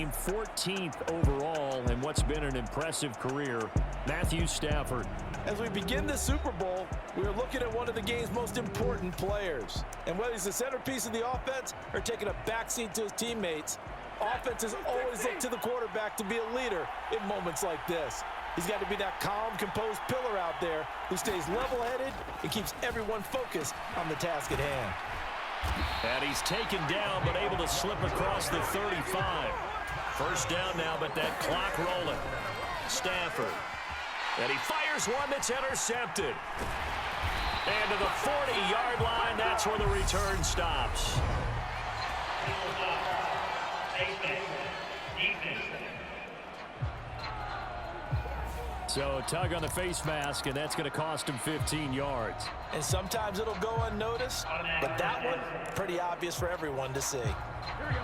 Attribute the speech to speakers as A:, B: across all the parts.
A: and 14th overall in what's been an impressive career, Matthew Stafford.
B: As we begin the Super Bowl, we are looking at one of the game's most important players. And whether he's the centerpiece of the offense or taking a backseat to his teammates, offenses always look to the quarterback to be a leader in moments like this. He's got to be that calm, composed pillar out there who stays level-headed and keeps everyone focused on the task at hand.
A: And he's taken down but able to slip across the 35. First down now, but that clock rolling. Stafford. And he fires one that's intercepted. And to the 40-yard line, that's where the return stops. So tug on the face mask, and that's going to cost him 15 yards.
B: And sometimes it'll go unnoticed, but that one, pretty obvious for everyone to see.
C: Here we go.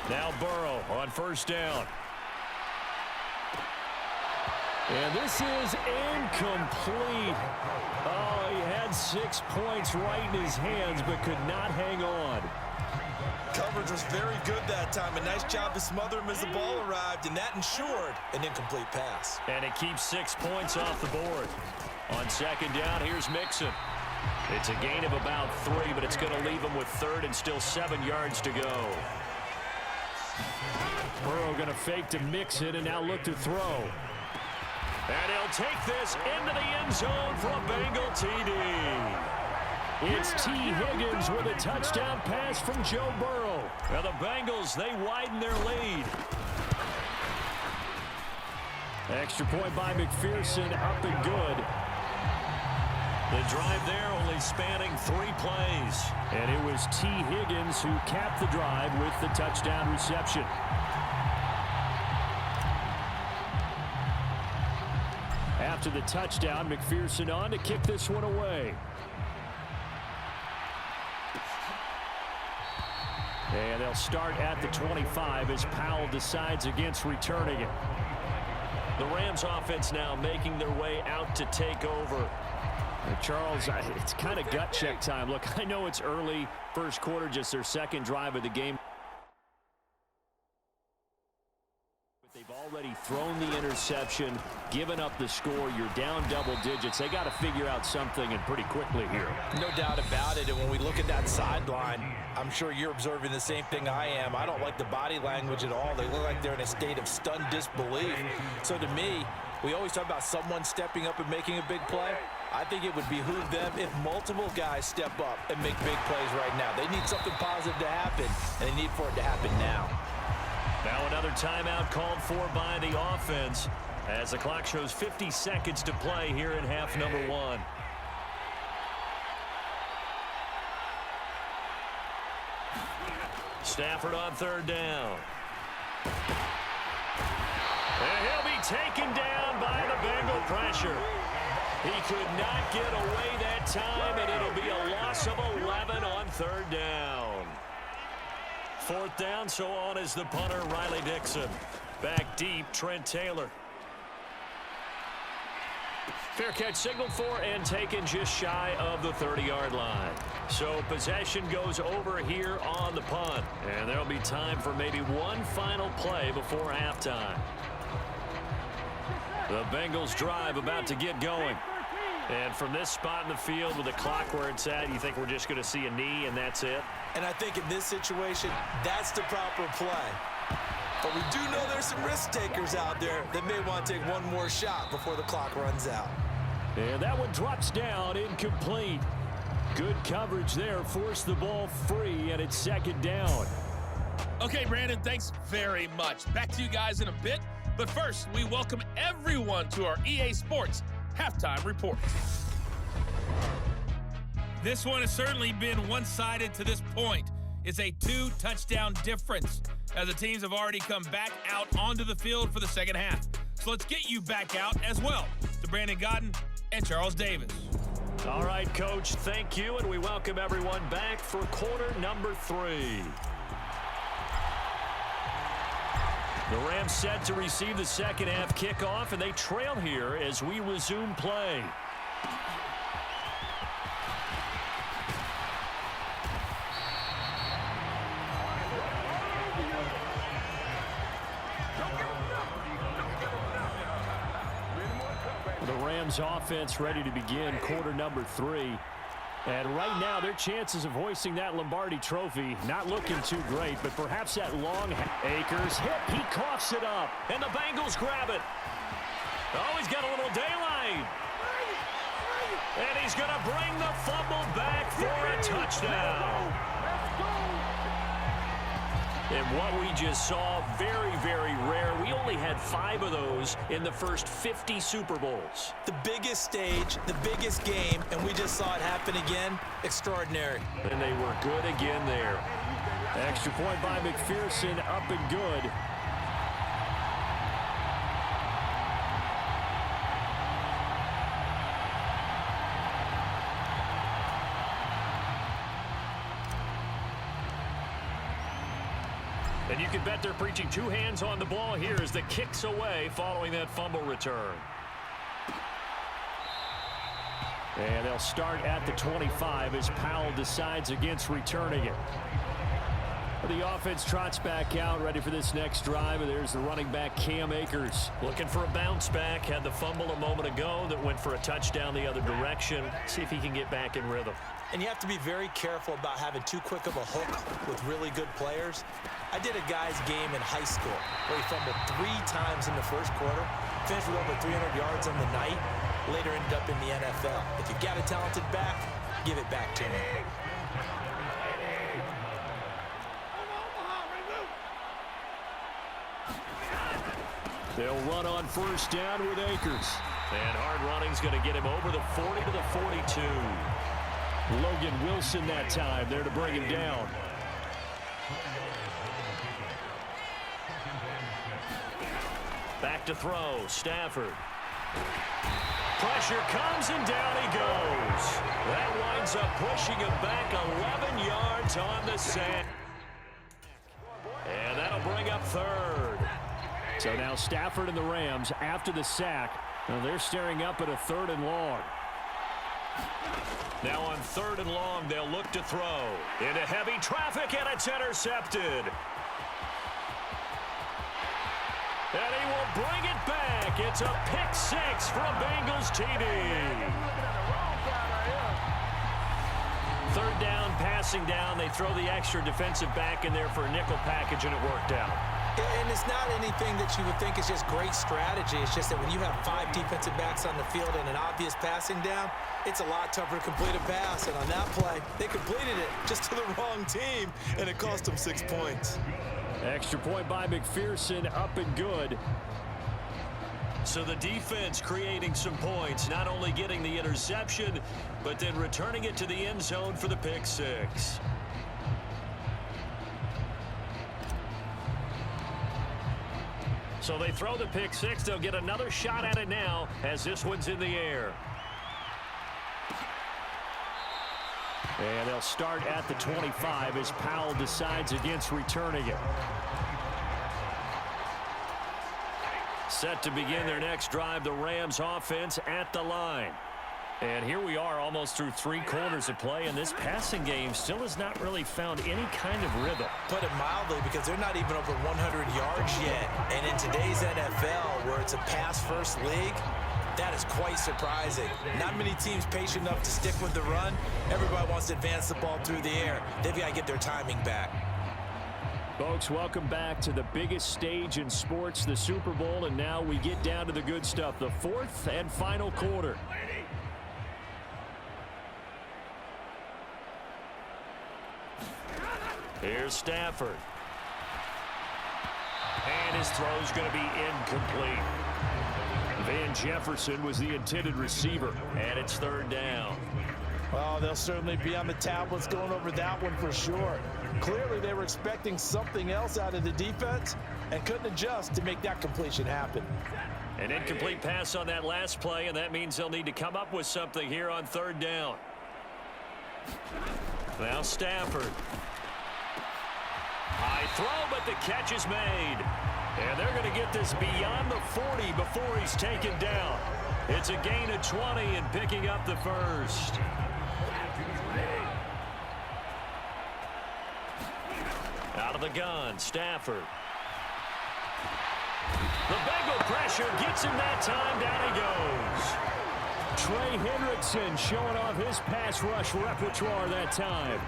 A: Now Burrow on first down. And this is incomplete. Oh, he had 6 points right in his hands, but could not hang on.
B: Coverage was very good that time. A nice job to smother him as the ball arrived, and that ensured an incomplete pass.
A: And it keeps 6 points off the board. On second down, here's Mixon. It's a gain of about 3, but it's going to leave him with third and still 7 yards to go. Burrow going to fake to Mixon and now look to throw. And he'll take this into the end zone for a Bengal TD. It's T. Higgins with a touchdown pass from Joe Burrow. Now the Bengals, they widen their lead. Extra point by McPherson, up and good. The drive there only spanning 3 plays. And it was T. Higgins who capped the drive with the touchdown reception. After the touchdown, McPherson on to kick this one away. And they'll start at the 25 as Powell decides against returning it. The Rams offense now making their way out to take over. Charles, it's kind of gut check time. Look, I know it's early, first quarter, just their second drive of the game. But they've already thrown the interception, given up the score. You're down double digits. They got to figure out something, and pretty quickly here.
B: No doubt about it. And when we look at that sideline, I'm sure you're observing the same thing I am. I don't like the body language at all. They look like they're in a state of stunned disbelief. So to me, we always talk about someone stepping up and making a big play. I think it would behoove them if multiple guys step up and make big plays right now. They need something positive to happen, and they need for it to happen now.
A: Now another timeout called for by the offense as the clock shows 50 seconds to play here in half number 1. Stafford on third down. And he'll be taken down by the Bengal pressure. He could not get away that time, and it'll be a loss of 11 on third down. Fourth down, so on is the punter, Riley Dixon. Back deep, Trent Taylor. Fair catch signaled for and taken just shy of the 30-yard line. So possession goes over here on the punt. And there'll be time for maybe one final play before halftime. The Bengals drive about to get going. And from this spot in the field with the clock where it's at, you think we're just going to see a knee and that's it?
B: And I think in this situation, that's the proper play. But we do know there's some risk takers out there that may want to take one more shot before the clock runs out.
A: And that one drops down, incomplete. Good coverage there, forced the ball free, and it's second down.
D: Okay, Brandon, thanks very much. Back to you guys in a bit. But first, we welcome everyone to our EA Sports Halftime Report. This one has certainly been one-sided to this point. It's a 2-touchdown difference as the teams have already come back out onto the field for the second half. So let's get you back out as well to Brandon Godden and Charles Davis.
A: All right, Coach, thank you, and we welcome everyone back for quarter number 3. The Rams set to receive the second half kickoff, and they trail here as we resume play. Rams offense ready to begin quarter number 3. And right now, their chances of hoisting that Lombardi trophy not looking too great, but perhaps that long Akers hit. He coughs it up, and the Bengals grab it. Oh, he's got a little daylight. And he's going to bring the fumble back for a touchdown. And what we just saw, very, very rare. We only had 5 of those in the first 50 Super Bowls.
B: The biggest stage, the biggest game, and we just saw it happen again. Extraordinary.
A: And they were good again there. Extra point by McPherson, up and good. And you can bet they're preaching 2 hands on the ball here as the kick's away following that fumble return. And they'll start at the 25 as Powell decides against returning it. The offense trots back out, ready for this next drive. And there's the running back, Cam Akers. Looking for a bounce back. Had the fumble a moment ago that went for a touchdown the other direction. See if he can get back in rhythm.
B: And you have to be very careful about having too quick of a hook with really good players. I did a guy's game in high school where he fumbled 3 times in the first quarter, finished with over 300 yards on the night, later ended up in the NFL. If you've got a talented back, give it back to him.
A: They'll run on first down with Akers. And hard running's going to get him over the 40 to the 42. Logan Wilson that time there to bring him down. Back to throw, Stafford. Pressure comes and down he goes. That winds up pushing him back 11 yards on the sack. And that'll bring up third. So now Stafford and the Rams after the sack. Now they're staring up at a 3rd and long. Now on 3rd and long, they'll look to throw. Into heavy traffic, and it's intercepted. And he will bring it back. It's a pick 6 from Bengals TD. 3rd down, passing down. They throw the extra defensive back in there for a nickel package, and it worked out.
B: And it's not anything that you would think is just great strategy. It's just that when you have 5 defensive backs on the field and an obvious passing down, it's a lot tougher to complete a pass. And on that play, they completed it just to the wrong team, and it cost them 6 points.
A: Extra point by McPherson, up and good. So the defense creating some points, not only getting the interception, but then returning it to the end zone for the pick 6. So they throw the pick 6. They'll get another shot at it now as this one's in the air. And they'll start at the 25 as Powell decides against returning it. Set to begin their next drive, the Rams offense at the line. And here we are almost through 3 quarters of play, and this passing game still has not really found any kind of rhythm.
B: Put it mildly, because they're not even over 100 yards yet. And in today's NFL, where it's a pass-first league, that is quite surprising. Not many teams patient enough to stick with the run. Everybody wants to advance the ball through the air. They've got to get their timing back.
A: Folks, welcome back to the biggest stage in sports, the Super Bowl, and now we get down to the good stuff, the 4th and final quarter. Here's Stafford. And his throw's going to be incomplete. Van Jefferson was the intended receiver, and it's 3rd down.
C: Well, they'll certainly be on the tablets going over that one for sure. Clearly, they were expecting something else out of the defense and couldn't adjust to make that completion happen.
A: An incomplete pass on that last play, and that means they'll need to come up with something here on 3rd down. Now Stafford. High throw, but the catch is made. And they're going to get this beyond the 40 before he's taken down. It's a gain of 20 and picking up the first. Out of the gun, Stafford. The Bengal pressure gets him that time. Down he goes. Trey Hendrickson showing off his pass rush repertoire that time.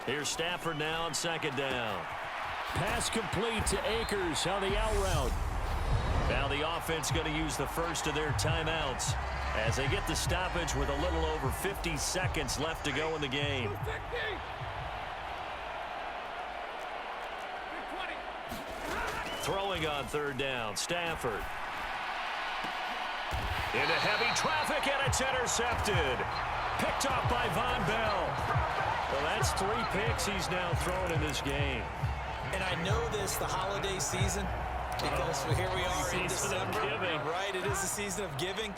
A: Here's Stafford now on second down. Pass complete to Akers on the out route. Now the offense going to use the first of their timeouts as they get the stoppage with a little over 50 seconds left to go in the game. Throwing on third down, Stafford. Into heavy traffic, and it's intercepted. Picked up by Von Bell. Well, that's 3 picks he's now thrown in this game.
B: And I know this, the holiday season, because here we are in December. Right, it is the season of giving.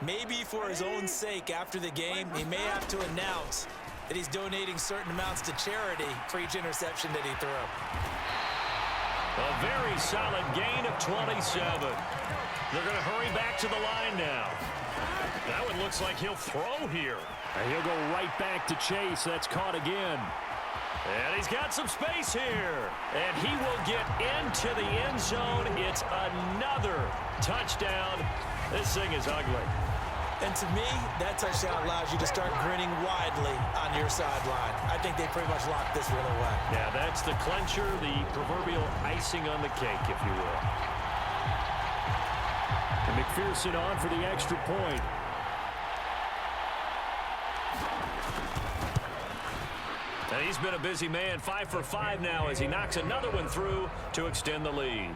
B: Maybe for his own sake, after the game, he may have to announce that he's donating certain amounts to charity for each interception that he threw.
A: A very solid gain of 27. They're going to hurry back to the line now. That one looks like he'll throw here. And he'll go right back to Chase. That's caught again. And he's got some space here. And he will get into the end zone. It's another touchdown. This thing is ugly.
B: And to me, that touchdown allows you to start grinning widely on your sideline. I think they pretty much locked this one away.
A: Yeah, that's the clincher, the proverbial icing on the cake, if you will. And McPherson on for the extra point. And he's been a busy man, 5 for 5 now as he knocks another one through to extend the lead.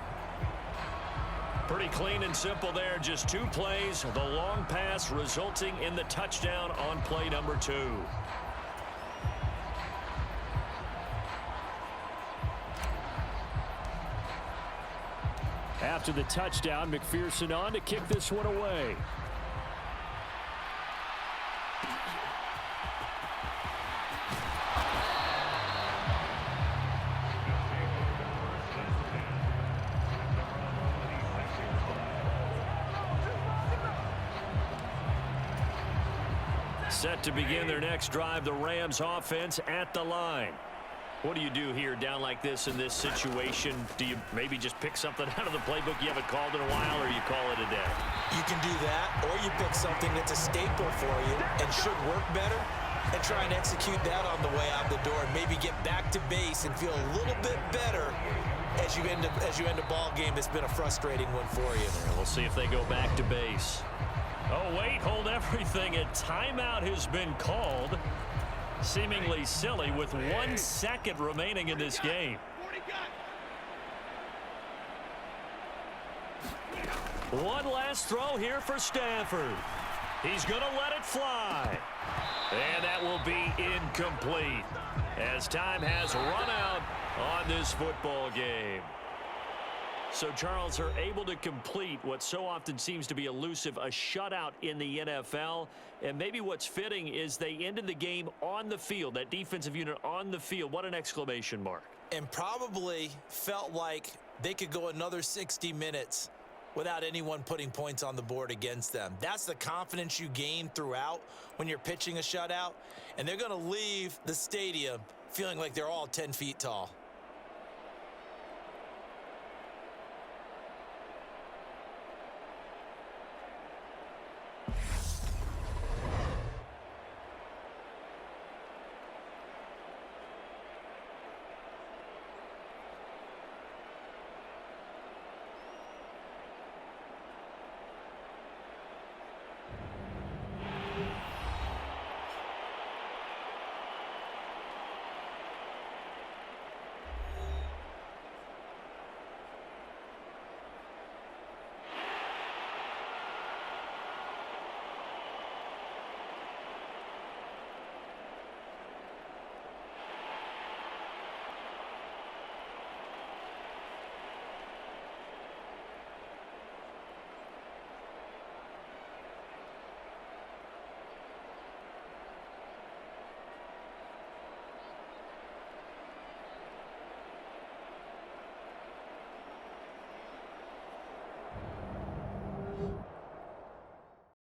A: Pretty clean and simple there, just 2 plays. The long pass resulting in the touchdown on play number 2. After the touchdown, McPherson on to kick this one away. Set to begin their next drive, the Rams offense at the line. What do you do here down like this in this situation? Do you maybe just pick something out of the playbook you haven't called in a while, or you call it a day?
B: You can do that, or you pick something that's a staple for you and should work better and try and execute that on the way out the door and maybe get back to base and feel a little bit better as you end a ball game that's been a frustrating one for you.
A: Yeah, we'll see if they go back to base. Oh, wait, hold everything. A timeout has been called. Seemingly silly with 1 second remaining in this game. One last throw here for Stafford. He's going to let it fly. And that will be incomplete as time has run out on this football game. So, Charles, are able to complete what so often seems to be elusive, a shutout in the NFL. And maybe what's fitting is they ended the game on the field, that defensive unit on the field. What an exclamation mark.
B: And probably felt like they could go another 60 minutes without anyone putting points on the board against them. That's the confidence you gain throughout when you're pitching a shutout. And they're going to leave the stadium feeling like they're all 10 feet tall.